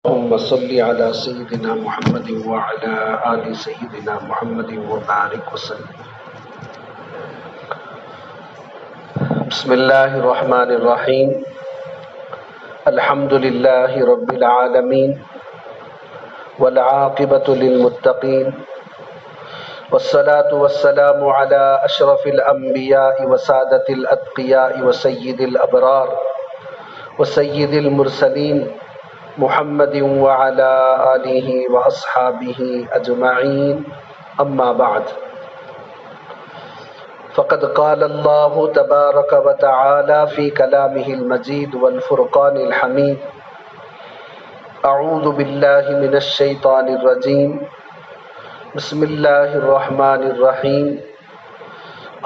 اللهم صل على سيدنا محمد وعلى آل سيدنا محمد وبارك وسلم. بسم الله الرحمن الرحيم. الحمد لله رب العالمين والعاقبة للمتقين والصلاة والسلام على أشرف الأنبياء وسادة الأتقياء وسيد الأبرار وسيد المرسلين محمد وعلى آلہ وأصحابہ اجمعین. اما بعد فقد قال اللہ تبارک وتعالی فی کلامہ المجید والفرقان الحمید. اعوذ باللہ من الشیطان الرجیم. بسم اللہ الرحمن الرحیم.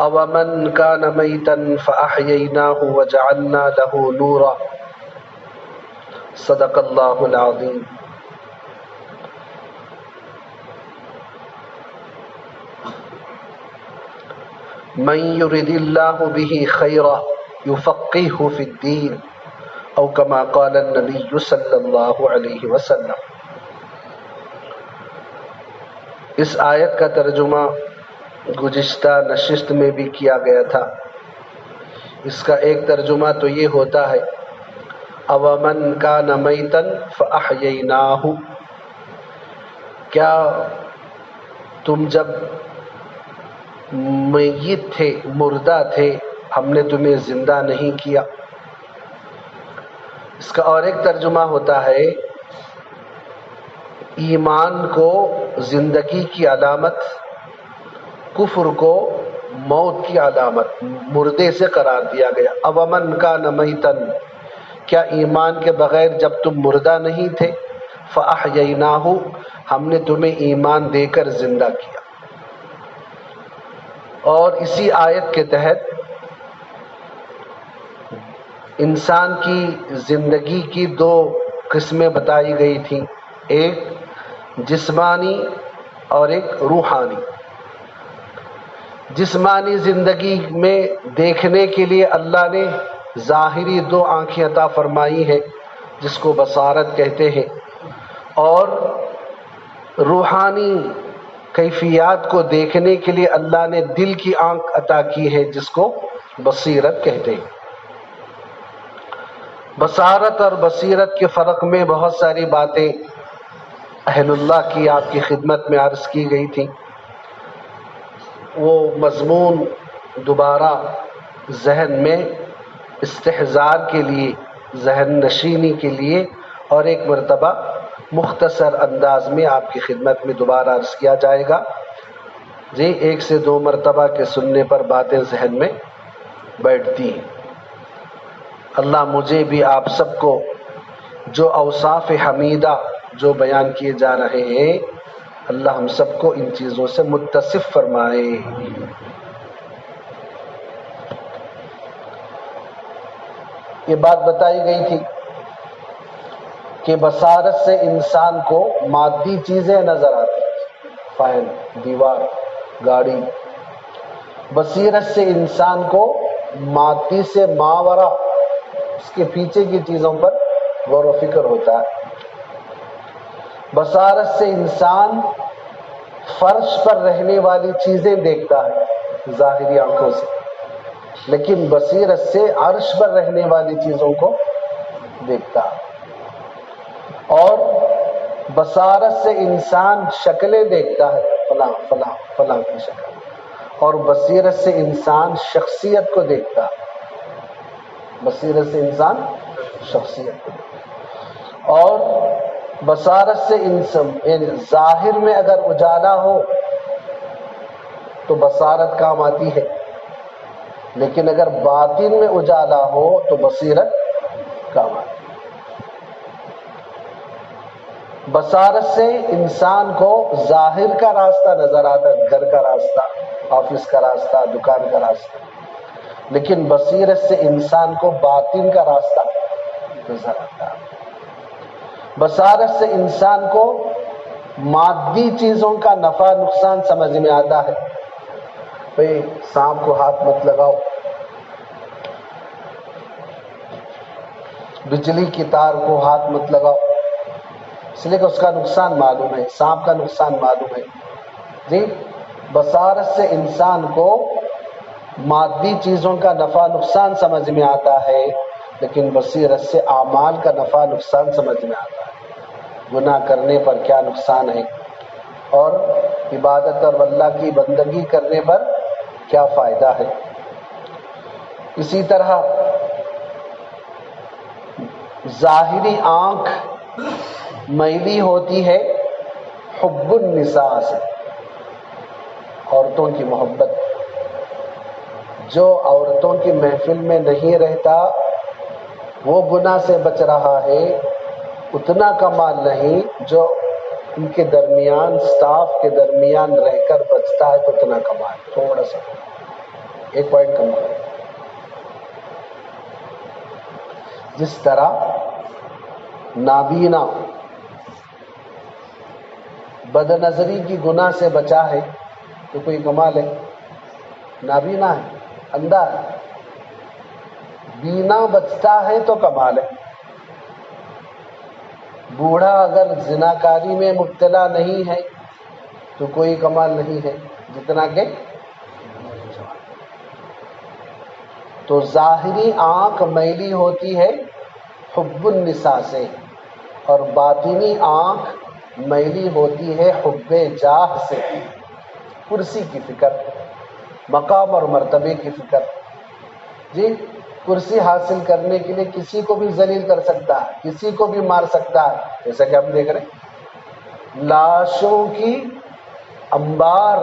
اومن کان میتا فاحییناہ وجعلنا لہ نورا. صدق اللہ العظیم. من یرد اللہ بہ خیرا یفقہہ فی الدین او کما قال النبی صلی اللہ علیہ وسلم. اس آیت کا ترجمہ گزشتہ نشست میں بھی کیا گیا تھا. اس کا ایک ترجمہ تو یہ ہوتا ہے اومن کان میتا فاحییناہ. کیا تم جب میت تھے، مردہ تھے، ہم نے تمہیں زندہ نہیں کیا. اس کا اور ایک ترجمہ ہوتا ہے ایمان کو زندگی کی علامت، کفر کو موت کی علامت، مردے سے قرار دیا گیا. اومن کان میتا، کیا ایمان کے بغیر جب تم مردہ نہیں تھے، فاحییناہ، ہم نے تمہیں ایمان دے کر زندہ کیا. اور اسی آیت کے تحت انسان کی زندگی کی دو قسمیں بتائی گئی تھیں، ایک جسمانی اور ایک روحانی. جسمانی زندگی میں دیکھنے کے لیے اللہ نے ظاہری دو آنکھیں عطا فرمائی ہے جس کو بصارت کہتے ہیں، اور روحانی کیفیات کو دیکھنے کے لیے اللہ نے دل کی آنکھ عطا کی ہے جس کو بصیرت کہتے ہیں. بصارت اور بصیرت کے فرق میں بہت ساری باتیں اہل اللہ کی آپ کی خدمت میں عرض کی گئی تھی. وہ مضمون دوبارہ ذہن میں استحضار کے لیے، ذہن نشینی کے لیے اور ایک مرتبہ مختصر انداز میں آپ کی خدمت میں دوبارہ عرض کیا جائے گا. جی، ایک سے دو مرتبہ کے سننے پر باتیں ذہن میں بیٹھتی ہیں. اللہ مجھے بھی آپ سب کو جو اوصاف حمیدہ جو بیان کیے جا رہے ہیں، اللہ ہم سب کو ان چیزوں سے متصف فرمائے. یہ بات بتائی گئی تھی کہ بصارت سے انسان کو مادی چیزیں نظر آتی، فین، دیوار، گاڑی. بصیرت سے انسان کو مادی سے ماورا، اس کے پیچھے کی چیزوں پر غور و فکر ہوتا ہے. بصارت سے انسان فرش پر رہنے والی چیزیں دیکھتا ہے ظاہری آنکھوں سے، لیکن بصیرت سے عرش پر رہنے والی چیزوں کو دیکھتا ہے. اور بصارت سے انسان شکلیں دیکھتا ہے، فلاں فلاں فلاں کی شکل، اور بصیرت سے انسان شخصیت کو دیکھتا ہے. بصیرت سے انسان شخصیت کو دیکھتا ہے. اور بصارت سے انسان ظاہر میں اگر اجالا ہو تو بصارت کام آتی ہے، لیکن اگر باطن میں اجالا ہو تو بصیرت کام آتی ہے. بصارت سے انسان کو ظاہر کا راستہ نظر آتا ہے، گھر کا راستہ، آفس کا راستہ، دکان کا راستہ، لیکن بصیرت سے انسان کو باطن کا راستہ نظر آتا ہے. بصارت سے انسان کو مادی چیزوں کا نفع نقصان سمجھ میں آتا ہے. بھئی سانپ کو ہاتھ مت لگاؤ، بجلی کی تار کو ہاتھ مت لگاؤ، اس لیے کہ اس کا نقصان معلوم ہے، سانپ کا نقصان معلوم ہے جی۔ بصارت سے انسان کو مادی چیزوں کا نفع نقصان سمجھ میں آتا ہے، لیکن بصیرت سے اعمال کا نفع نقصان سمجھ میں آتا ہے، گناہ کرنے پر کیا نقصان ہے اور عبادت اور اللہ کی بندگی کرنے پر کیا فائدہ ہے۔ اسی طرح ظاہری آنکھ میلی ہوتی ہے حب النساء سے، عورتوں کی محبت۔ جو عورتوں کی محفل میں نہیں رہتا وہ گناہ سے بچ رہا ہے، اتنا کمال نہیں جو ان کے درمیان، سٹاف کے درمیان رہ کر بچتا ہے تو اتنا کمال، تھوڑا سا ایک پوائنٹ کمال۔ جس طرح نابینا بد نظری کی گناہ سے بچا ہے تو کوئی کمال ہے، نابینا ہے، اندھا ہے، بینا بچتا ہے تو کمال ہے۔ بوڑھا اگر زناکاری میں مبتلا نہیں ہے تو کوئی کمال نہیں ہے جتنا کہ تو ظاہری آنکھ میلی ہوتی ہے حب النساء سے، اور باطنی آنکھ میلی ہوتی ہے حب جاہ سے، کرسی کی فکر، مقام اور مرتبے کی فکر جی۔ کرسی حاصل کرنے کے لیے کسی کو بھی ذلیل کر سکتا ہے، کسی کو بھی مار سکتا ہے، جیسا کہ ہم دیکھ رہے ہیں لاشوں کی انبار،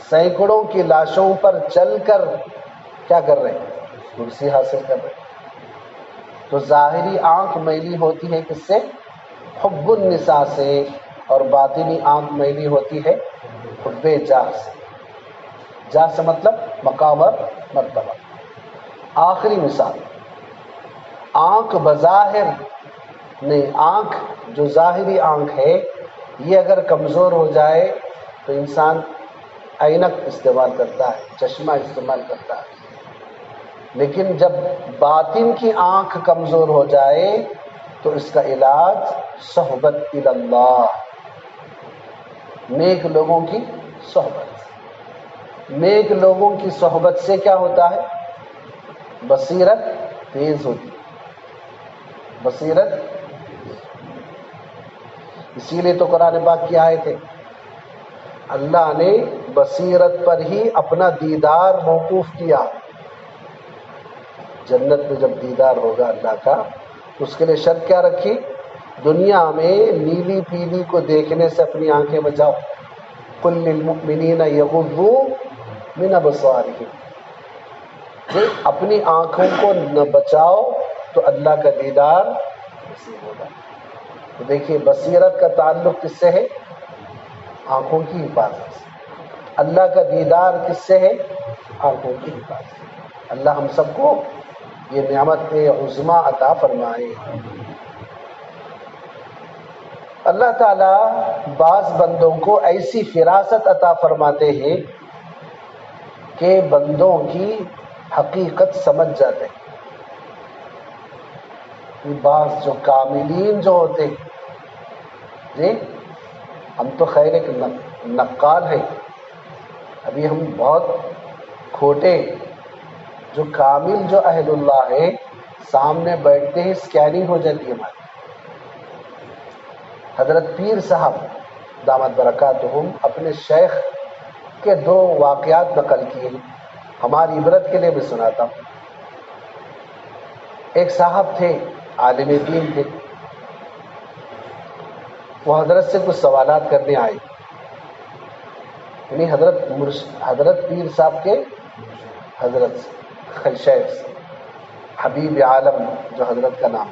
سینکڑوں کی لاشوں پر چل کر کیا کر رہے ہیں، کرسی حاصل کر رہے ہیں۔ تو ظاہری آنکھ میلی ہوتی ہے کس سے، حب النساء سے، اور باطنی آنکھ میلی ہوتی ہے حب جاہ سے۔ جاہ سے مطلب مقام اور مرتبہ۔ آخری مثال، آنکھ بظاہر نہیں، آنکھ جو ظاہری آنکھ ہے یہ اگر کمزور ہو جائے تو انسان اینک استعمال کرتا ہے، چشمہ استعمال کرتا ہے، لیکن جب باطن کی آنکھ کمزور ہو جائے تو اس کا علاج صحبت الی اللہ، نیک لوگوں کی صحبت۔ نیک لوگوں کی صحبت سے کیا ہوتا ہے، بصیرت تیز ہوتی، بصیرت۔ اسی لیے تو قرآن پاک کی آیت ہے، اللہ نے بصیرت پر ہی اپنا دیدار موقوف کیا۔ جنت میں جب دیدار ہوگا اللہ کا، اس کے لیے شرط کیا رکھی، دنیا میں نیلی پیلی کو دیکھنے سے اپنی آنکھیں بچاؤ، قل للمؤمنین یغضوا من ابصارہم، اپنی آنکھوں کو نہ بچاؤ تو اللہ کا دیدار نصیب ہوگا۔ تو دیکھیے بصیرت کا تعلق کس سے ہے، آنکھوں کی حفاظت سے۔ اللہ کا دیدار کس سے ہے، آنکھوں کی حفاظت سے۔ اللہ ہم سب کو یہ نعمت عظمیٰ عطا فرمائے۔ اللہ تعالیٰ بعض بندوں کو ایسی فراست عطا فرماتے ہیں کہ بندوں کی حقیقت سمجھ جاتے ہیں۔ بعض جو کاملین جو ہوتے ہیں جی، ہم تو خیر ایک نقال ہیں، ابھی ہم بہت کھوٹے، جو کامل جو اہل اللہ ہے سامنے بیٹھتے ہی اسکیننگ ہو جاتی ہے ہماری۔ حضرت پیر صاحب دامت برکاتہم اپنے شیخ کے 2 واقعات نقل کیے ہیں، ہماری عبرت کے لیے بھی سناتا ہوں۔ ایک صاحب تھے، عالم دین تھے، وہ حضرت سے کچھ سوالات کرنے آئے، یعنی حضرت پیر صاحب کے حضرت سے، شیخ سے، حبیب عالم جو حضرت کا نام۔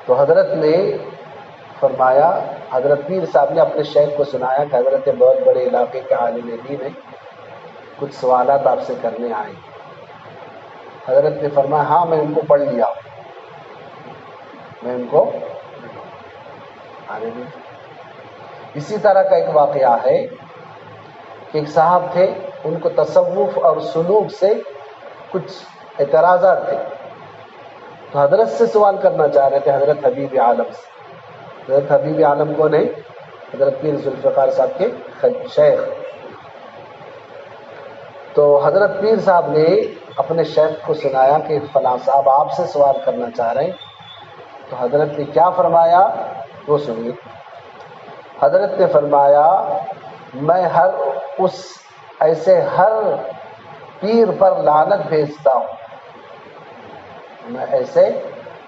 تو حضرت نے فرمایا، حضرت پیر صاحب نے اپنے شیخ کو سنایا کہ حضرت بہت بڑے علاقے کے عالم دین ہیں، کچھ سوالات آپ سے کرنے آئے۔ حضرت نے فرمایا ہاں میں ان کو پڑھ لیا، میں ان کو آنے دوں۔ اسی طرح کا ایک واقعہ ہے کہ ایک صاحب تھے، ان کو تصوف اور سلوک سے کچھ اعتراضات تھے، تو حضرت سے سوال کرنا چاہ رہے تھے، حضرت حبیب عالم سے۔ حضرت حبیب عالم کو نہیں، حضرت پیر ذوالفقار صاحب کے شیخ. تو حضرت پیر صاحب نے اپنے شیخ کو سنایا کہ فلاں صاحب آپ سے سوال کرنا چاہ رہے ہیں. تو حضرت نے کیا فرمایا وہ سنیے. حضرت نے فرمایا میں ہر پیر پر لعنت بھیجتا ہوں، میں ایسے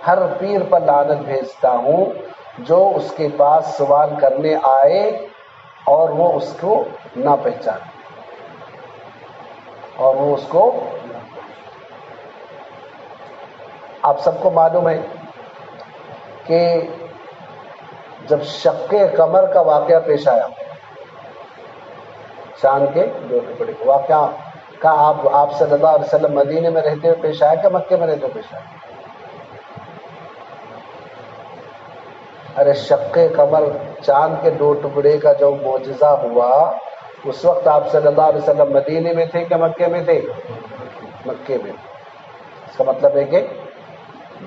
ہر پیر پر لعنت بھیجتا ہوں جو اس کے پاس سوال کرنے آئے اور وہ اس کو نہ پہچانے، اور وہ اس کو. آپ سب کو معلوم ہے کہ جب شق قمر کا واقعہ پیش آیا، چاند کے 2 ٹکڑے واقعہ کا آپ صلی اللہ علیہ وسلم مدینے میں رہتے ہوئے پیش آیا کہ مکے میں رہتے ہوئے پیش آیا؟ ارے شق قمر چاند کے 2 ٹکڑے کا جو معجزہ ہوا اس وقت آپ صلی اللہ علیہ وسلم مدینے میں تھے کہ مکے میں تھے؟ مکے میں. اس کا مطلب ہے کہ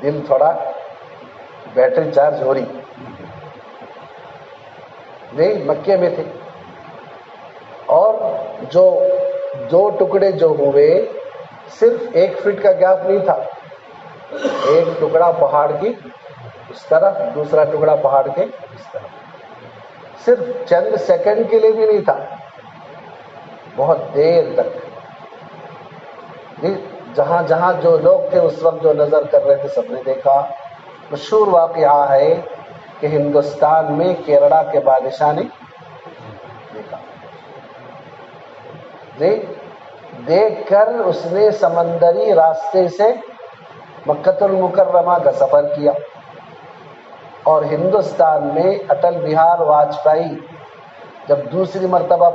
دل تھوڑا بیٹری چارج ہو رہی نہیں، مکے میں تھے. اور جو 2 ٹکڑے جو ہوئے صرف 1 فٹ کا گیپ نہیں تھا، ایک ٹکڑا پہاڑ کی اس طرف، دوسرا ٹکڑا پہاڑ کے اس طرف، صرف چند سیکنڈ کے لیے بھی نہیں تھا، بہت دیر تک. جہاں جہاں جو لوگ تھے اس وقت جو نظر کر رہے تھے سب نے دیکھا. مشہور واقعہ ہے کہ ہندوستان میں کیرلا کے بادشاہ نے دیکھا، دیکھ کر اس نے سمندری راستے سے مکۃ المکرمہ کا سفر کیا. اور ہندوستان میں اٹل بہار واجپئی جب دوسری مرتبہ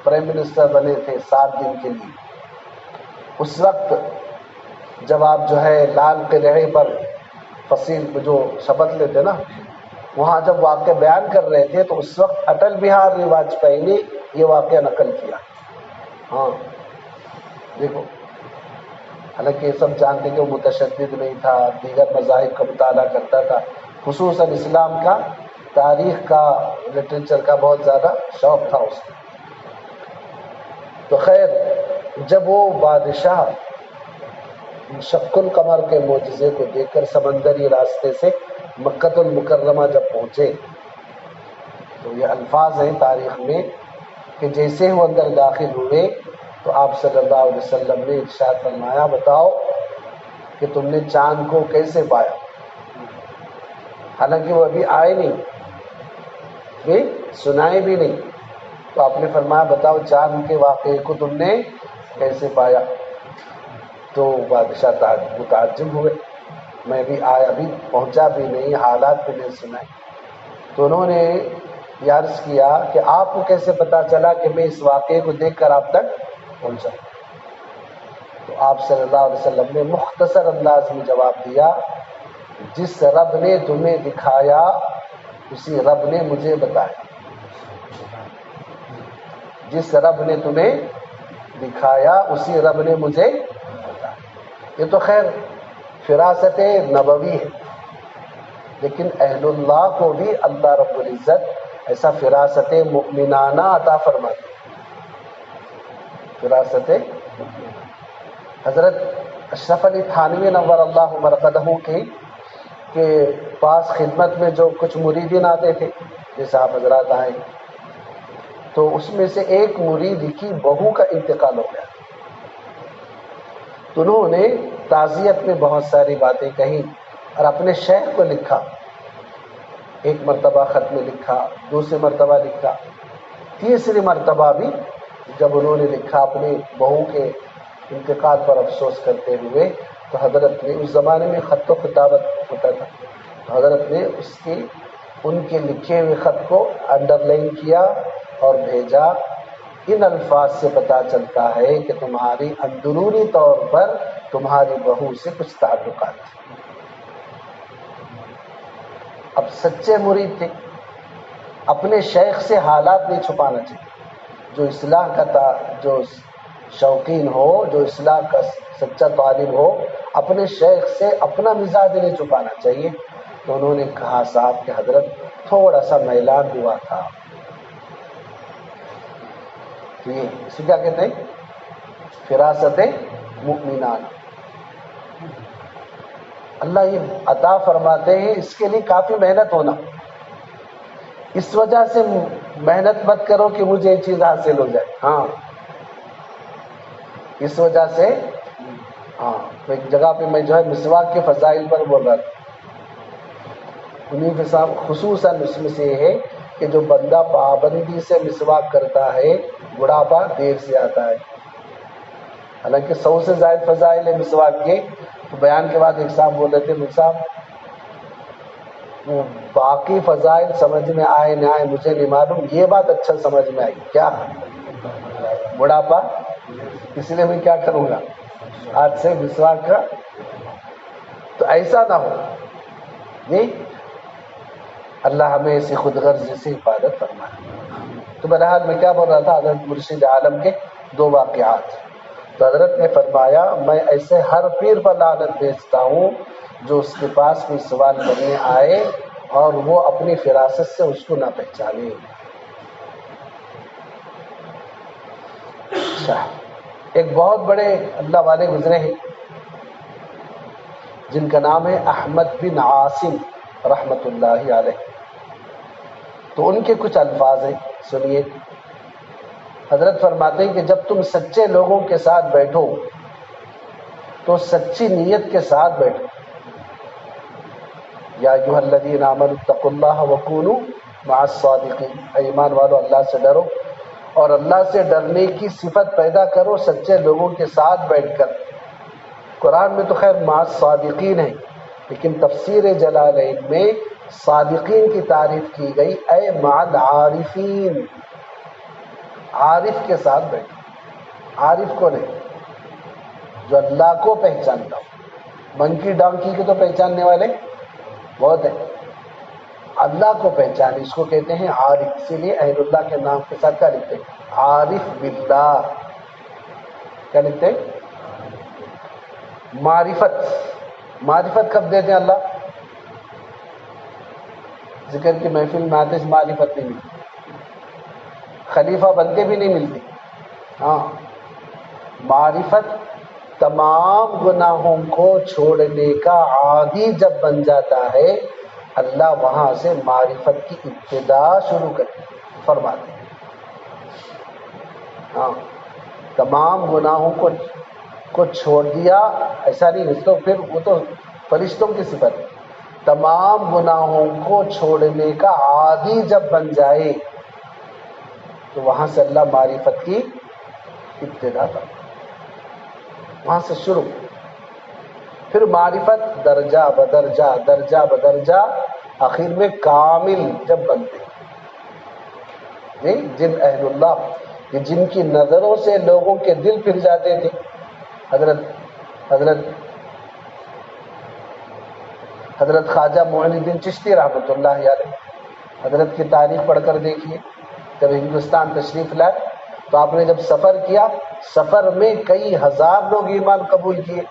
پرائم منسٹر بنے تھے 7 دن کے لیے، اس وقت جب آپ جو ہے لال قلعے پر فصیل جو شپث لیتے نا، وہاں جب واقعہ بیان کر رہے تھے تو اس وقت اٹل بہاری واجپئی نے یہ واقعہ نقل کیا. ہاں دیکھو، حالانکہ یہ سب جانتے کہ وہ متشدد نہیں تھا، دیگر مذاہب کا مطالعہ کرتا تھا، خصوصاً اسلام کا تاریخ کا لٹریچر کا بہت زیادہ شوق تھا اس کو. تو خیر جب وہ بادشاہ شق القمر کے معجزے کو دیکھ کر سمندری راستے سے مکۃ المکرمہ جب پہنچے تو یہ الفاظ ہیں تاریخ میں کہ جیسے وہ اندر داخل ہوئے تو آپ صلی اللہ علیہ وسلم نے ارشاد فرمایا بتاؤ کہ تم نے چاند کو کیسے پایا. حالانکہ وہ ابھی آئے نہیں، بھی سنائے بھی نہیں، تو آپ نے فرمایا بتاؤ چاند کے واقعے کو تم نے کیسے پایا. تو بادشاہ متعجب ہوئے، میں بھی آیا بھی پہنچا بھی نہیں، حالات بھی نہیں سنائے. تو انہوں نے یہ عرض کیا کہ آپ کو کیسے پتا چلا کہ میں اس واقعے کو دیکھ کر آپ تک پہنچا. تو آپ صلی اللہ علیہ وسلم نے مختصر انداز میں جواب دیا جس رب نے تمہیں دکھایا اسی رب نے مجھے بتایا. جس رب نے تمہیں دکھایا اسی رب نے مجھے بتایا. یہ تو خیر فراست نبوی ہے، لیکن اہل اللہ کو بھی اللہ رب العزت ایسا فراست مؤمنانہ عطا فرماتے. فراست حضرت اشرف علی تھانوی نور اللہ مرقدہ کے پاس خدمت میں جو کچھ مریدین آتے تھے، جیسے آپ حضرات آئے، تو اس میں سے ایک مرید کی بہو کا انتقال ہو گیا. تو انہوں نے تعزیت میں بہت ساری باتیں کہیں اور اپنے شیخ کو لکھا. ایک مرتبہ خط میں لکھا، دوسری مرتبہ لکھا، تیسری مرتبہ بھی جب انہوں نے لکھا اپنی بہو کے انتقال پر افسوس کرتے ہوئے، تو حضرت نے اس زمانے میں خط و خطابت ہوتا تھا، تو حضرت نے ان کے لکھے ہوئے خط کو انڈر لائن کیا اور بھیجا. ان الفاظ سے پتہ چلتا ہے کہ تمہاری اندرونی طور پر تمہاری بہو سے کچھ تعلقات تھے. اب سچے مرید تھے، اپنے شیخ سے حالات نہیں چھپانا چاہیے. جو اصلاح کا جو شوقین ہو، جو اصلاح کا سچا طالب ہو، اپنے شیخ سے اپنا مزاج نہیں چھپانا چاہیے. تو انہوں نے کہا صاحب کہ حضرت تھوڑا سا میلان ہوا تھا. تو یہ اسے کیا کہتے ہیں؟ فراست مؤمنان. اللہ یہ عطا فرماتے ہیں، اس کے لیے کافی محنت ہونا. اس وجہ سے محنت مت کرو کہ مجھے یہ چیز حاصل ہو جائے. ہاں اس وجہ سے ایک جگہ پہ میں جو ہے مسواک کے فضائل پر بول رہا تھا. انہیں خصوصاً اس میں سے یہ ہے کہ جو بندہ پابندی سے مسواک کرتا ہے بڑھاپا دیر سے آتا ہے. حالانکہ 100 سے زائد فضائل ہے مسواک کے. تو بیان کے بعد ایک صاحب بول رہے تھے، مجھ صاحب وہ باقی فضائل سمجھ میں آئے نہ آئے مجھے نہیں معلوم، یہ بات اچھا سمجھ میں آئی کیا بڑھاپا، اس لیے میں کیا کروں گا آج سے مسواک کا. تو ایسا نہ ہو جی. اللہ ہمیں ایسی خود غرضی سے حفاظت فرمائے. تو بہرحال میں کیا بول رہا تھا، حضرت مرشد عالم کے 2 واقعات. تو حضرت نے فرمایا میں ایسے ہر پیر پر لعنت بھیجتا ہوں جو اس کے پاس کوئی سوال کرنے آئے اور وہ اپنی فراست سے اس کو نہ پہچانے. اچھا، ایک بہت بڑے اللہ والے گزرے ہیں جن کا نام ہے احمد بن عاصم رحمت اللہ علیہ. تو ان کے کچھ الفاظ ہیں، سنیے. حضرت فرماتے ہیں کہ جب تم سچے لوگوں کے ساتھ بیٹھو تو سچی نیت کے ساتھ بیٹھو. یا ایھا الذین آمنوا اتقوا اللہ وکونوا مع الصادقین. ایمان والو اللہ سے ڈرو اور اللہ سے ڈرنے کی صفت پیدا کرو سچے لوگوں کے ساتھ بیٹھ کر. قرآن میں تو خیر مع الصادقین ہے، لیکن تفسیر جلالین میں صادقین کی تعریف کی گئی، اے مع العارفین. عارف کے ساتھ بیٹھو. عارف کون ہے؟ جو اللہ کو پہچانتا ہو. منکی ڈانکی کو تو پہچاننے والے بہت ہیں، اللہ کو پہچانے اس کو کہتے ہیں عارف. اسی لیے اہل اللہ کے نام کے ساتھ کیا لکھتے ہیں؟ عارف باللہ. کیا لکھتے ہیں؟ معرفت. معرفت کب دیتے ہیں اللہ؟ ذکر کی محفل میں آتے سے معرفت نہیں ملتی، خلیفہ بنتے بھی نہیں ملتی. ہاں معرفت تمام گناہوں کو چھوڑنے کا عادی جب بن جاتا ہے اللہ وہاں سے معرفت کی ابتدا شروع فرماتے ہیں. ہاں تمام گناہوں کو چھوڑ دیا، ایسا نہیں تو پھر وہ تو فرشتوں کی صفت ہے. تمام گناہوں کو چھوڑنے کا عادی جب بن جائے تو وہاں سے اللہ معرفت کی ابتدا کرتا، وہاں سے شروع. پھر معرفت درجہ بدرجہ درجہ بدرجہ آخر میں کامل جب بنتے ہیں. جن اہل اللہ کہ جن کی نظروں سے لوگوں کے دل پھر جاتے تھے. حضرت خواجہ معین الدین چشتی رحمۃ اللہ علیہ، حضرت کی تاریخ پڑھ کر دیکھیے. جب ہندوستان تشریف لائے تو آپ نے جب سفر کیا، سفر میں کئی ہزار لوگ ایمان قبول کیے.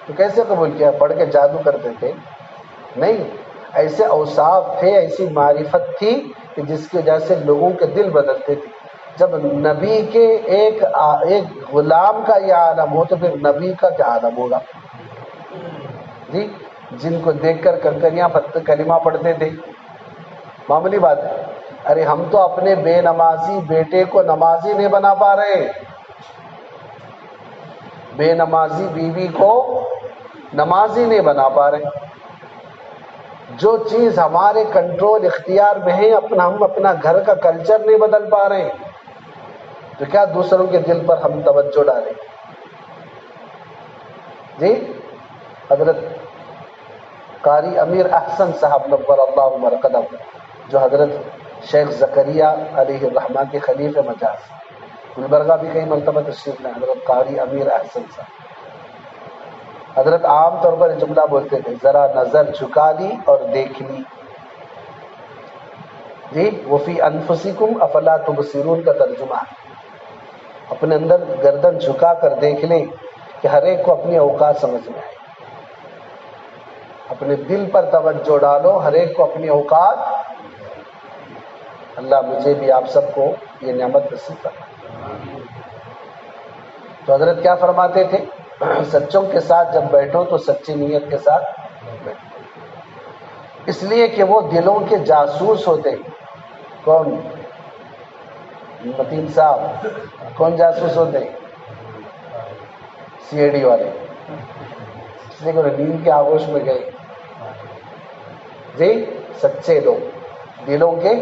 تو کیسے قبول کیا؟ پڑھ کے جادو کرتے تھے؟ نہیں، ایسے اوصاف تھے، ایسی معرفت تھی کہ جس کی وجہ سے لوگوں کے دل بدلتے تھے. جب نبی کے ایک غلام کا یہ عالم ہو تو پھر نبی کا کیا عالم ہوگا جی. جن کو دیکھ کر کنکریاں کلمہ پڑھتے تھے، معمولی بات ہے. ارے ہم تو اپنے بے نمازی بیٹے کو نمازی نہیں بنا پا رہے، بے نمازی بیوی کو نمازی نہیں بنا پا رہے. جو چیز ہمارے کنٹرول اختیار میں ہے ہم اپنا گھر کا کلچر نہیں بدل پا رہے، تو کیا دوسروں کے دل پر ہم توجہ ڈالیں جی. حضرت قاری امیر احسن صاحب نور اللہ مرقدہ، جو حضرت شیخ زکریا علیہ الرحمٰن کے خلیفہ مجاز، گلبرگہ بھی کئی مرتبہ تشریف لائے. حضرت قاری امیر احسن صاحب حضرت عام طور پر جملہ بولتے تھے، ذرا نظر جھکا لی اور دیکھ لی جی. وفی انفسکم افلا تبصرون کا ترجمہ ہے، اپنے اندر گردن جھکا کر دیکھ لیں کہ ہر ایک کو اپنی اوقات سمجھ میں آئے. اپنے دل پر توجہ ڈالو، ہر ایک کو اپنی اوقات. اللہ مجھے بھی آپ سب کو یہ نعمت نصیب کرنا. تو حضرت کیا فرماتے تھے؟ سچوں کے ساتھ جب بیٹھو تو سچی نیت کے ساتھ بیٹھو، اس لیے کہ وہ دلوں کے جاسوس ہوتے ہیں. کون؟ متین صاحب، کون جاسوس ہوتے ہیں؟ سی آئی ڈی والے. اس لیے کہ نیند کے آغوش میں گئے. جی سچے لوگ دلوں کے،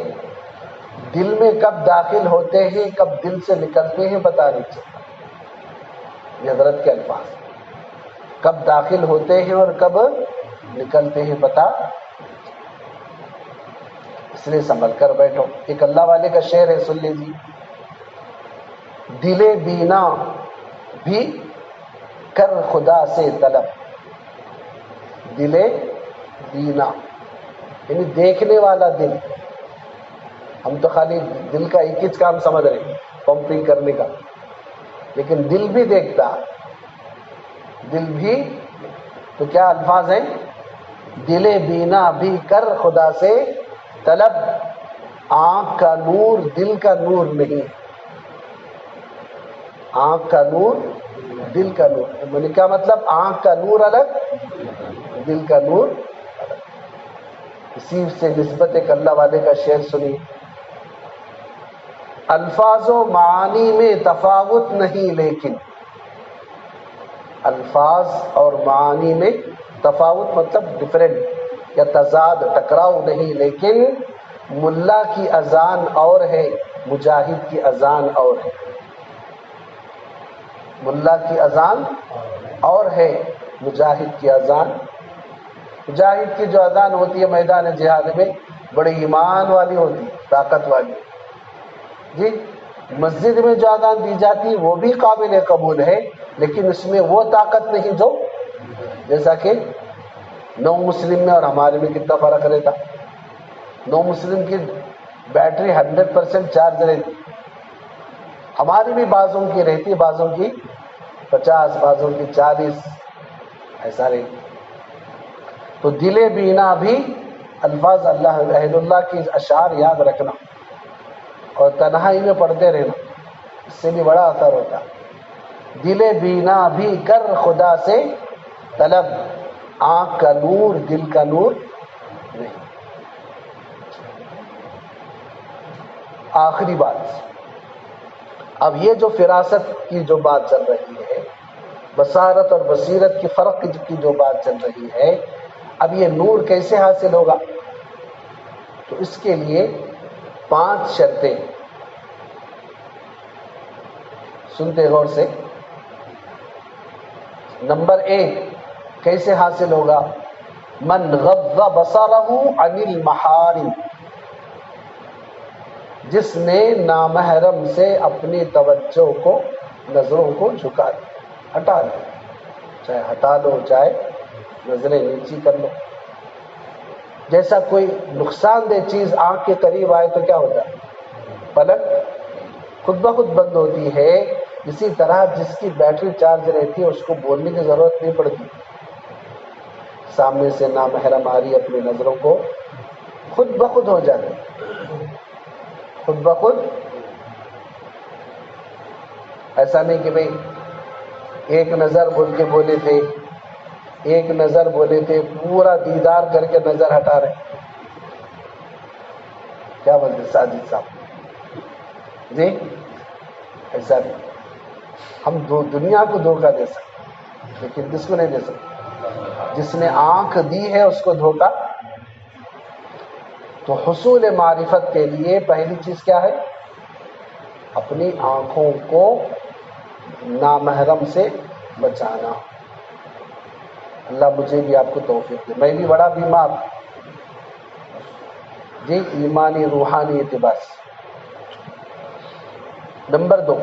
دل میں کب داخل ہوتے ہیں کب دل سے نکلتے ہیں پتہ نہیں چلتا. یہ حضرت کے الفاظ، کب داخل ہوتے ہیں اور کب نکلتے ہیں پتہ. اس لیے سنبھل کر بیٹھو. ایک اللہ والے کا شعر ہے، سن لیجیے. دل بینا بھی کر خدا سے طلب. دل بینا یعنی دیکھنے والا دل. ہم تو خالی دل کا ایک ہی کام سمجھ رہے ہیں، پمپنگ کرنے کا، لیکن دل بھی دیکھتا. دل بھی تو کیا الفاظ ہیں؟ دل بینا بھی کر خدا سے طلب. آنکھ کا نور دل کا نور نہیں. آنکھ کا نور دل کا نور. میں نے کیا مطلب؟ آنکھ کا نور الگ، دل کا نور الگ. اسی سے نسبت ایک اللہ والے کا شعر سنی. الفاظ و معانی میں تفاوت نہیں، لیکن الفاظ اور معانی میں تفاوت مطلب ڈفرینٹ یا تضاد، ٹکراؤ نہیں، لیکن ملا کی اذان اور ہے، مجاہد کی اذان اور ہے. ملا کی اذان اور ہے، مجاہد کی اذان. مجاہد کی جو اذان ہوتی ہے میدان جہاد میں بڑی ایمان والی ہوتی، طاقت والی. جی مسجد میں جو اذان دی جاتی وہ بھی قابل قبول ہے، لیکن اس میں وہ طاقت نہیں جو، جیسا کہ نو مسلم میں اور ہمارے میں کتنا فرق رہتا. نو مسلم کی بیٹری 100% چارج رہتی، ہماری بھی بعضوں کی رہتی، بعضوں کی 50، بعضوں کی 40، ایسا رہتی. تو دل بینا بھی الفاظ اللہ عہد اللہ کی اشعار یاد رکھنا اور تنہائی میں پڑھتے رہنا، اس سے بھی بڑا اثر ہوتا. دل بینا بھی کر خدا سے طلب. آنکھ کا نور دل کا نور نہیں. آخری بات، اب یہ جو فراست کی جو بات چل رہی ہے، بصارت اور بصیرت کی فرق کی جو بات چل رہی ہے، اب یہ نور کیسے حاصل ہوگا؟ تو اس کے لیے 5 شرطیں. سنتے غور سے. نمبر 1 کیسے حاصل ہوگا؟ من غض بصرہ عن المحارم. جس نے نامحرم سے اپنی توجہ کو، نظروں کو جھکا دیا، ہٹا دیا. چاہے ہٹا دو، چاہے نظریں نیچی کر لو. جیسا کوئی نقصان دہ چیز آنکھ کے قریب آئے تو کیا ہوتا ہے؟ پلک خود بخود بند ہوتی ہے. اسی طرح جس کی بیٹری چارج رہتی ہے اس کو بولنے کی ضرورت نہیں پڑتی. سامنے سے نامحرم آ رہی اپنی نظروں کو خود بخود ہو جاتی، خود بخود. ایسا نہیں کہ بھئی ایک نظر بول کے بولے تھے، ایک نظر بولے تھے، پورا دیدار کر کے نظر ہٹا رہے. کیا بولتے ساجد صاحب جی؟ ایسا نہیں. ہم دنیا کو دھوکہ دے سکتے لیکن کس کو نہیں دے سکتے؟ جس نے آنکھ دی ہے اس کو دھوکہ. تو حصول معرفت کے لیے پہلی چیز کیا ہے؟ اپنی آنکھوں کو نامحرم سے بچانا. اللہ مجھے بھی آپ کو توفیق دے. میں بھی بڑا بیمار جی، ایمانی روحانی اعتبار سے. نمبر 2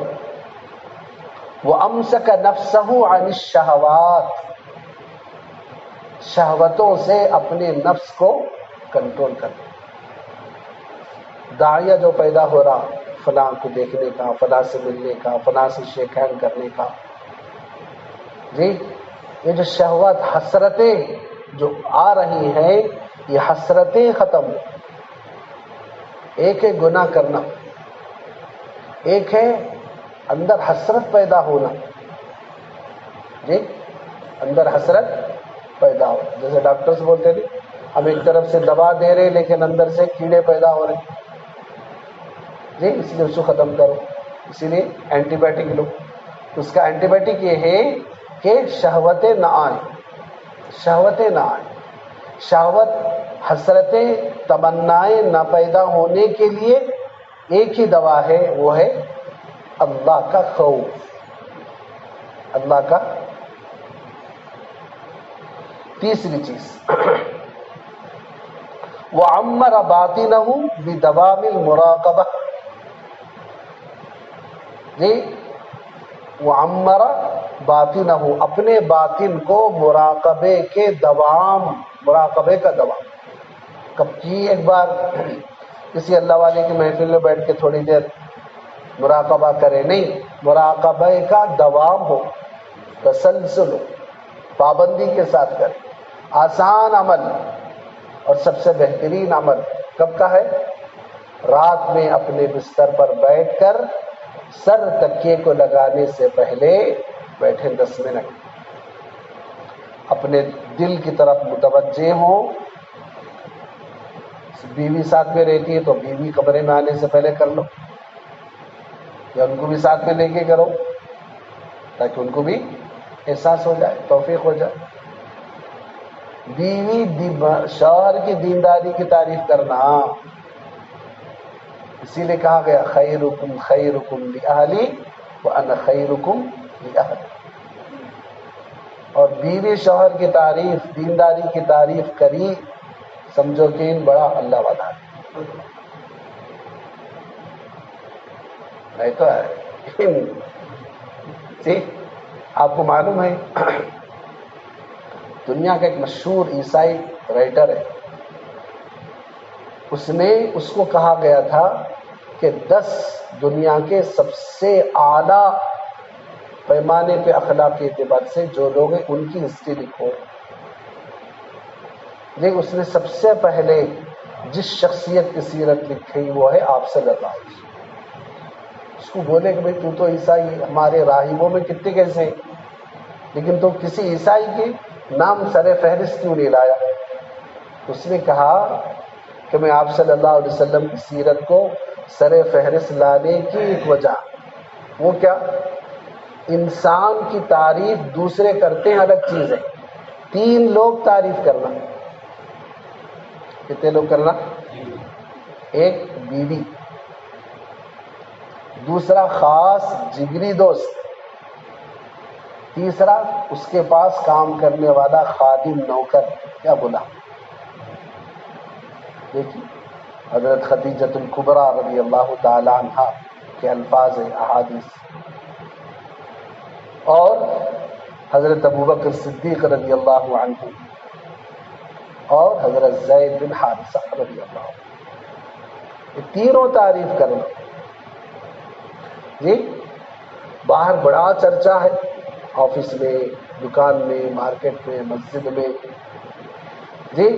وَأَمْسَكَ نَفْسَهُ عَنِ الشَّهَوَاتِ. شہوتوں سے اپنے نفس کو کنٹرول کرنا. داعیہ جو پیدا ہو رہا فلاں کو دیکھنے کا، فلاں سے ملنے کا، فلاں سے شیک ہینڈ کرنے کا، جی یہ جو شہوت، حسرتیں جو آ رہی ہیں یہ حسرتیں ختم ہو. ایک ہے گناہ کرنا، ایک ہے اندر حسرت پیدا ہونا. جی اندر حسرت پیدا ہو. جیسے ڈاکٹرز بولتے تھے ہم ایک طرف سے دوا دے رہے لیکن اندر سے کیڑے پیدا ہو رہے. جی اس لیے اس کو ختم کرو، اسی لیے اینٹی بایوٹک لو. اس کا اینٹی بایوٹک یہ ہے کہ شہوتیں نہ آئیں، شہوتیں نہ آئیں. شہوت، حسرتیں، تمنائیں نہ پیدا ہونے کے لیے ایک ہی دوا ہے، وہ ہے اللہ کا خوف. اللہ کا. تیسری چیز وَعَمَّرَ بَاطِنَهُ بِدَوَامِ الْمُرَاقَبَةِ. جی وَعَمَّرَ بَاطِنَهُ، اپنے باطن کو مراقبے کے دوام، مراقبے کا دوام. کب کی ایک بار کسی اللہ والے کی محفل میں بیٹھ کے تھوڑی دیر مراقبہ کرے، نہیں، مراقبے کا دوام ہو، تسلسل ہو، پابندی کے ساتھ کرے. آسان عمل اور سب سے بہترین عمل کب کا ہے؟ رات میں اپنے بستر پر بیٹھ کر سر تکیے کو لگانے سے پہلے بیٹھے 10 منٹ، اپنے دل کی طرف متوجہ ہوں. بیوی ساتھ میں رہتی ہے تو بیوی کمرے میں آنے سے پہلے کر لو، یا ان کو بھی ساتھ میں لے کے کرو تاکہ ان کو بھی احساس ہو جائے، توفیق ہو جائے. بیوی شوہر کی دینداری کی تعریف کرنا، اسی لیے کہا گیا خیرکم خیرکم لأہلی وأنا خیرکم لأہلی. اور بیوی شوہر کی تعریف، دینداری کی تعریف کری، سمجھو کہ ان بڑا اللہ والا ہے. نہیں تو ہے. جی آپ کو معلوم ہے دنیا کا ایک مشہور عیسائی رائٹر ہے، اس کو کہا گیا تھا کہ 10 دنیا کے سب سے اعلیٰ پیمانے پہ اخلاق کے اعتبار سے جو لوگ ہیں ان کی ہسٹری لکھو. لیکن اس نے سب سے پہلے جس شخصیت کی سیرت لکھی وہ ہے آپ صلی اللہ علیہ وسلم. اس کو بولے کہ بھئی تو تو عیسائی، ہمارے راہبوں میں کتنے کیسے ہیں، لیکن تو کسی عیسائی کے نام سر فہرست کیوں نہیں لایا؟ اس نے کہا کہ میں آپ صلی اللہ علیہ وسلم کی سیرت کو سر فہرست لانے کی ایک وجہ، وہ کیا؟ انسان کی تعریف دوسرے کرتے ہیں الگ چیز ہے، 3 لوگ تعریف کرنا. کتنے لوگ کرنا؟ ایک بیوی، دوسرا خاص جگری دوست، تیسرا اس کے پاس کام کرنے والا خادم، نوکر یا غلام. دیکھیے حضرت خدیجۃ الکبریٰ رضی اللہ تعالی عنہا کے الفاظ ہیں، احادیث. اور حضرت ابوبکر صدیق رضی اللہ عنہ اور حضرت زید بن حارثہ رضی اللہ عنہ، یہ تینوں تعریف کرنا. جی باہر بڑا چرچا ہے، آفس میں، دکان میں، مارکیٹ میں، مسجد میں. جی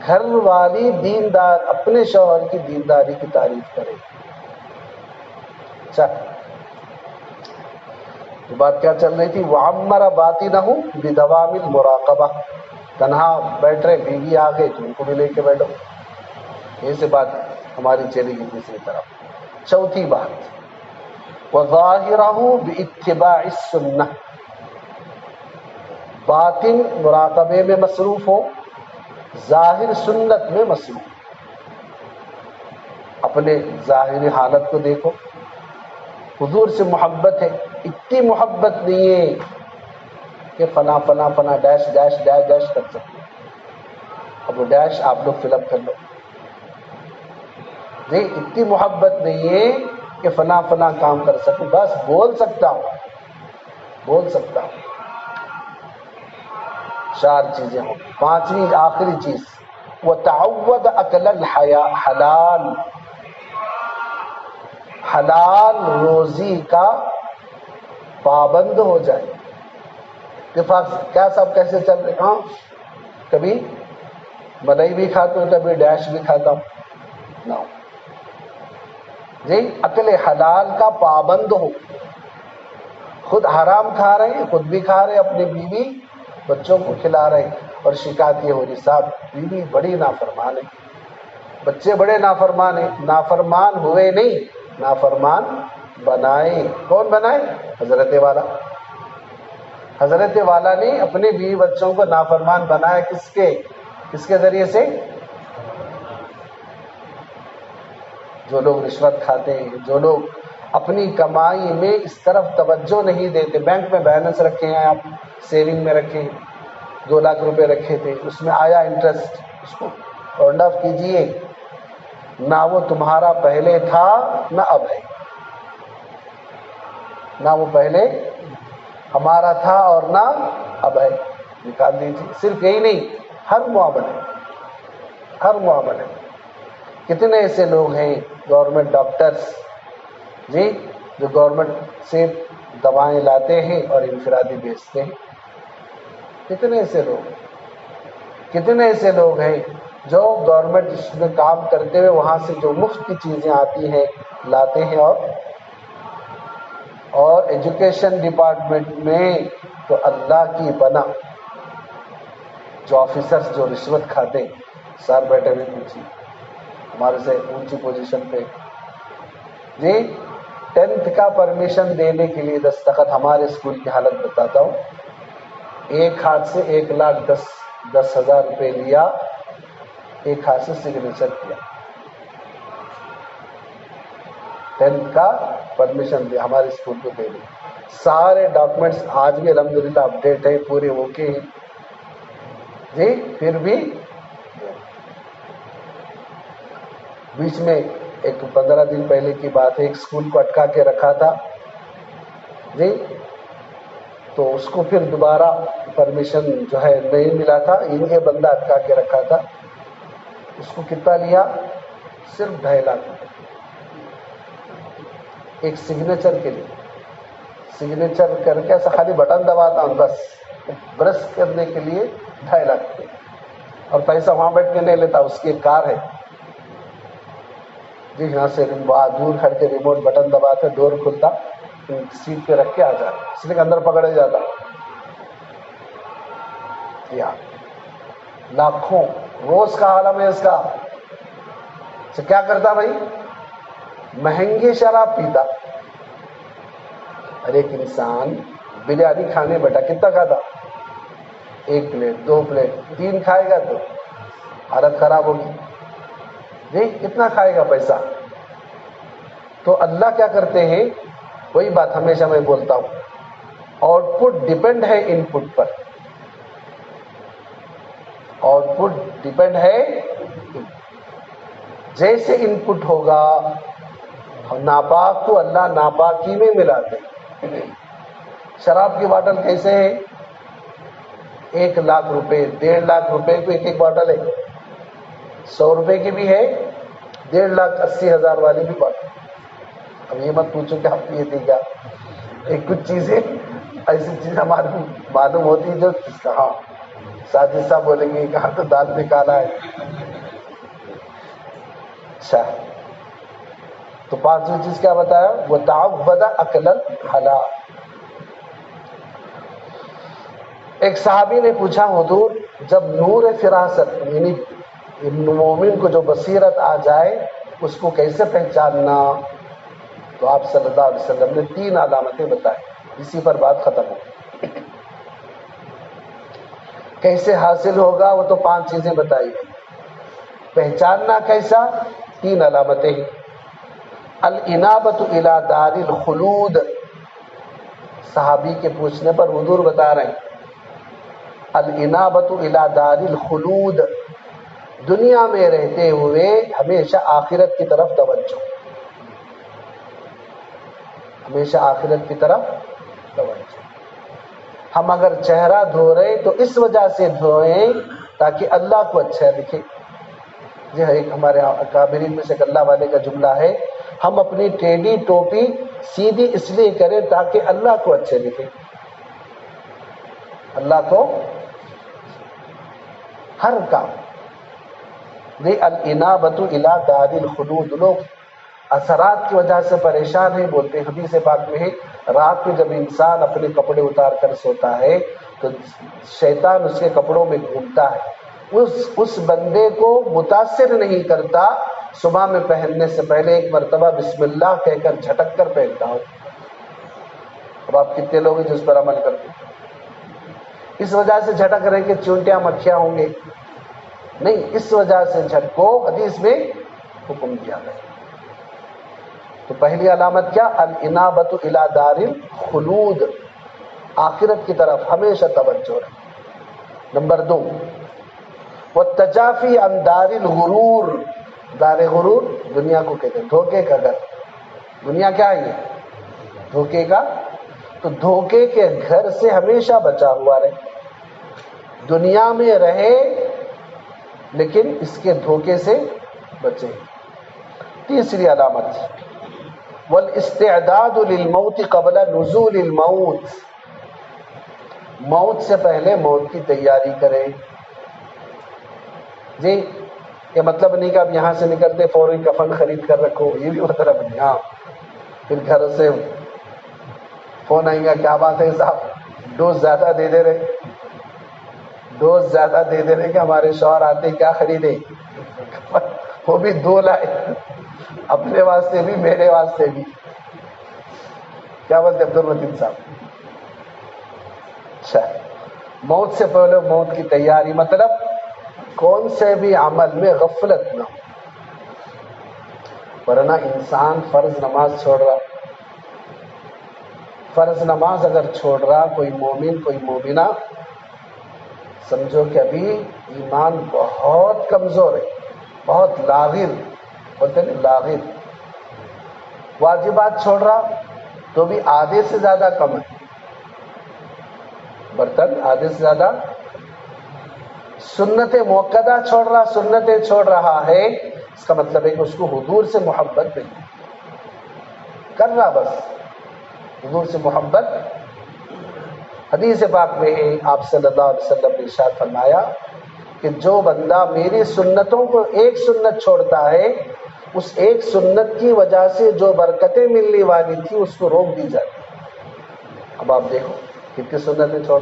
گھر والی دیندار اپنے شوہر کی دینداری کی تعریف کرے. اچھا یہ بات کیا چل رہی تھی؟ وَعَمَّرَ بَاطِنَهُ بِدَوَامِ الْمُرَاقَبَةِ. تنہا بیٹھ رہے، بیوی آ گئی تو ان کو بھی لے کے بیٹھو. یہ سے بات ہماری چلی گئی دوسری طرف. چوتھی بات وَظَاهِرَهُ بِاتِّبَاعِ السُّنَّةِ. باطن مراقبے میں مصروف ہو، ظاہر سنت میں مصروف. اپنے ظاہری حالت کو دیکھو، حضور سے محبت ہے، اتنی محبت نہیں ہے کہ فلاں فلاں فلاں ڈیش ڈیش ڈیش ڈیش کر سکتے. اب وہ ڈیش آپ لوگ فل اپ کر لو. نہیں اتنی محبت نہیں ہے کہ فلاں فلاں کام کر سکوں، بس بول سکتا ہوں، بول سکتا ہوں. 4 چیزیں ہوں. 5ویں آخری چیز وَتَعَوَّدَ أَكْلَ الْحَلَالِ. حلال روزی کا پابند ہو جائے. اتفاق کیا صاحب کیسے چل رہے؟ ہاں کبھی ملائی بھی کھاتا ہوں، کبھی ڈیش بھی کھاتا ہوں. نہ جی، عقل حلال کا پابند ہو. خود حرام کھا رہے ہیں، خود بھی کھا رہے ہیں، اپنی بیوی بچوں کو کھلا رہے ہیں، اور شکایت یہ ہو رہی صاحب بیوی بڑی نافرمان ہے، بچے بڑے نافرمان ہیں. نافرمان ہوئے نہیں، نافرمان بنائے. کون بنائے؟ حضرت والا. حضرت والا نے اپنے بیوی بچوں کو نافرمان بنایا. کس کے ذریعے سے؟ جو لوگ رشوت کھاتے ہیں، جو لوگ اپنی کمائی میں اس طرف توجہ نہیں دیتے. بینک میں بیلنس رکھے ہیں آپ، سیونگ میں رکھے ہیں، 2 لاکھ روپے رکھے تھے، اس میں آیا انٹرسٹ، اس کو راؤنڈ آف کیجئے. نہ وہ تمہارا پہلے تھا نہ اب ہے، نہ وہ پہلے ہمارا تھا اور نہ اب ہے، نکال دیجیے. صرف یہی نہیں، ہر معاملے. کتنے ایسے لوگ ہیں گورنمنٹ ڈاکٹرز جی، جو گورنمنٹ سے دوائیں لاتے ہیں اور انفرادی بیچتے ہیں. کتنے ایسے لوگ ہیں جو گورنمنٹ میں کام کرتے ہوئے وہاں سے جو مفت کی چیزیں آتی ہیں لاتے ہیں. اور ایجوکیشن ڈپارٹمنٹ میں تو اللہ کی بنا جو آفیسرز جو رشوت کھاتے ہیں، سر بیٹھے ہوئے پوچھیے ہمارے سے اونچی پوزیشن پہ جی. 10th کا پرمیشن دینے کے لیے دستخط، ہمارے اسکول کی حالت بتاتا ہوں، ایک ہاتھ سے 1,10,000 روپے لیا، ایک ہاتھ سے سگنیچر کیا. 10th کا پرمیشن دیا ہمارے اسکول کو دے دیں. سارے ڈاکومنٹس آج بھی الحمدللہ اپڈیٹ ہے، پورے اوکے ہیں جی. پھر بھی بیچ میں ایک 15 دن پہلے کی بات ہے، ایک اسکول کو اٹکا کے رکھا تھا جی. تو اس کو پھر دوبارہ پرمیشن جو ہے نہیں ملا تھا. یہ بندہ اٹکا کے رکھا تھا. اس کو کتنا لیا؟ صرف 2.5 لاکھ روپے ایک سگنیچر کے لیے. سگنیچر کر کے ایسا خالی بٹن دباتا ہوں بس، برس کرنے کے لیے 2.5 لاکھ روپے. اور پیسہ وہاں بیٹھ کے نہیں لیتا، اس کی ایک کار ہے جی، یہاں سے دور کھڑ کے ریموٹ بٹن دباتے، ڈور کھلتا، سیٹ پہ رکھ کے آ جاتا، اس لیے اندر پکڑے جاتا. یا لاکھوں روز کا عالم ہے اس کا. کیا کرتا بھائی؟ مہنگی شراب پیتا. ہر ایک انسان بریانی کھانے بیٹھا، کتنا کھاتا؟ 1 پلیٹ 2 پلیٹ 3 کھائے گا تو حالت خراب ہوگی جی. کتنا کھائے گا پیسہ؟ تو اللہ کیا کرتے ہیں؟ وہی بات ہمیشہ میں بولتا ہوں، آؤٹ پٹ ڈیپینڈ ہے ان پٹ پر. آؤٹ پٹ ڈیپینڈ ہے، جیسے ان پٹ ہوگا. ناپاک تو اللہ ناپاکی میں ملاتے. شراب کی باٹل کیسے ہے؟ 1 لاکھ روپے 1.5 لاکھ روپے کو ایک باٹل ہے. 100 روپے کی بھی ہے، 1,80,000 والی بھی باٹل. اب یہ مت پوچھو کہ آپ پیے تھے کیا. ایک کچھ چیزیں ایسی چیزیں ہمارے معلوم ہوتی جو ہاں ساجد صاحب بولیں گے کہاں تو دال نکالا ہے. اچھا، تو 5ویں چیز کیا بتایا؟ وہ تعبد اکل الحلال. ایک صحابی نے پوچھا حضور جب نور فراست یعنی مومن کو جو بصیرت آ جائے اس کو کیسے پہچاننا؟ تو آپ صلی اللہ علیہ وسلم نے 3 علامتیں بتائی. اسی پر بات ختم ہو. کیسے حاصل ہوگا؟ وہ تو 5 چیزیں بتائی. پہچاننا کیسا؟ 3 علامتیں ہیں. الانابۃ الی دار الخلود. صحابی کے پوچھنے پر حضور بتا رہے ہیں الانابۃ الی دار الخلود، دنیا میں رہتے ہوئے ہمیشہ آخرت کی طرف توجہ. ہمیشہ آخرت کی طرف توجہ. ہم اگر چہرہ دھو رہے تو اس وجہ سے دھوئیں تاکہ اللہ کو اچھا دکھے. یہ ایک ہمارے اکابرین میں سے ایک اللہ والے کا جملہ ہے، ہم اپنی ٹیڈی ٹوپی سیدھی اس لیے کریں تاکہ اللہ کو اچھے دکھے. اللہ کو ہر کام. الانابۃ الی دار الخلود. لوگ اثرات کی وجہ سے پریشان ہیں. بولتے ہیں حدیث پاک میں ہے رات میں جب انسان اپنے کپڑے اتار کر سوتا ہے تو شیطان اس کے کپڑوں میں گھومتا ہے. اس بندے کو متاثر نہیں کرتا. صبح میں پہننے سے پہلے ایک مرتبہ بسم اللہ کہہ کر جھٹک کر پہنتا ہوں. اب آپ کتنے لوگ ہیں جس پر عمل کرتے ہیں؟ اس وجہ سے جھٹک رہے کہ چونٹیاں مکھیاں ہوں گے؟ نہیں، اس وجہ سے جھٹکو حدیث میں حکم دیا گیا. تو پہلی علامت کیا؟ الانابۃ الی دار الخلود، آخرت کی طرف ہمیشہ توجہ رہے. نمبر 2، والتجافی عن دار الغرور. دار غرور دنیا کو کہتے ہیں، دھوکے کا گھر. دنیا کیا ہے؟ یہ دھوکے کا. تو دھوکے کے گھر سے ہمیشہ بچا ہوا رہے. دنیا میں رہے لیکن اس کے دھوکے سے بچے. تیسری علامت، والاستعداد للموت قبل نزول الموت. موت سے پہلے موت کی تیاری کرے. جی یہ مطلب نہیں کہ آپ یہاں سے نکلتے فوری کفن خرید کر رکھو، یہ بھی مطلب نہیں. ہاں پھر گھر سے فون آئیں گا، کیا بات ہے صاحب ڈوز زیادہ دے دے رہے، ڈوز زیادہ دے دے رہے کہ ہمارے شوہر آتے کیا خریدے، وہ بھی 2 لائے، اپنے واسطے بھی میرے واسطے بھی. کیا بولتے عبد الرحیم صاحب؟ اچھا، موت سے پہلے موت کی تیاری، مطلب کون سے بھی عمل میں غفلت نہ ہو. ورنہ انسان فرض نماز چھوڑ رہا، فرض نماز اگر چھوڑ رہا کوئی مومن کوئی مومنہ، سمجھو کہ ابھی ایمان بہت کمزور ہے، بہت لاغر، بولتے ہیں لاغر. واجبات چھوڑ رہا تو بھی آدھے سے زیادہ کم ہے، برتن آدھے سے زیادہ. سنتیں موقدہ چھوڑ رہا، سنتیں چھوڑ رہا ہے، اس کا مطلب ہے کہ اس کو حضور سے محبت نہیں کر رہا، بس حضور سے محبت. حدیث پاک میں ہے آپ صلی اللہ علیہ وسلم نے ارشاد فرمایا کہ جو بندہ میری سنتوں کو ایک سنت چھوڑتا ہے، اس ایک سنت کی وجہ سے جو برکتیں ملنے والی تھی اس کو روک دی جاتی. اب آپ دیکھو کتنی سنتیں چھوڑ.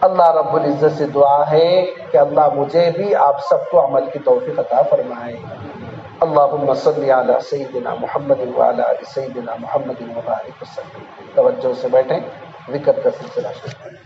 اللہ رب العزت سے دعا ہے کہ اللہ مجھے بھی آپ سب کو عمل کی توفیق عطا فرمائے. اللہم صلی علی سیدنا محمد وعلی آل سیدنا محمد وبارک وسلم. توجہ سے بیٹھیں، ذکر کا سلسلہ شروع کریں.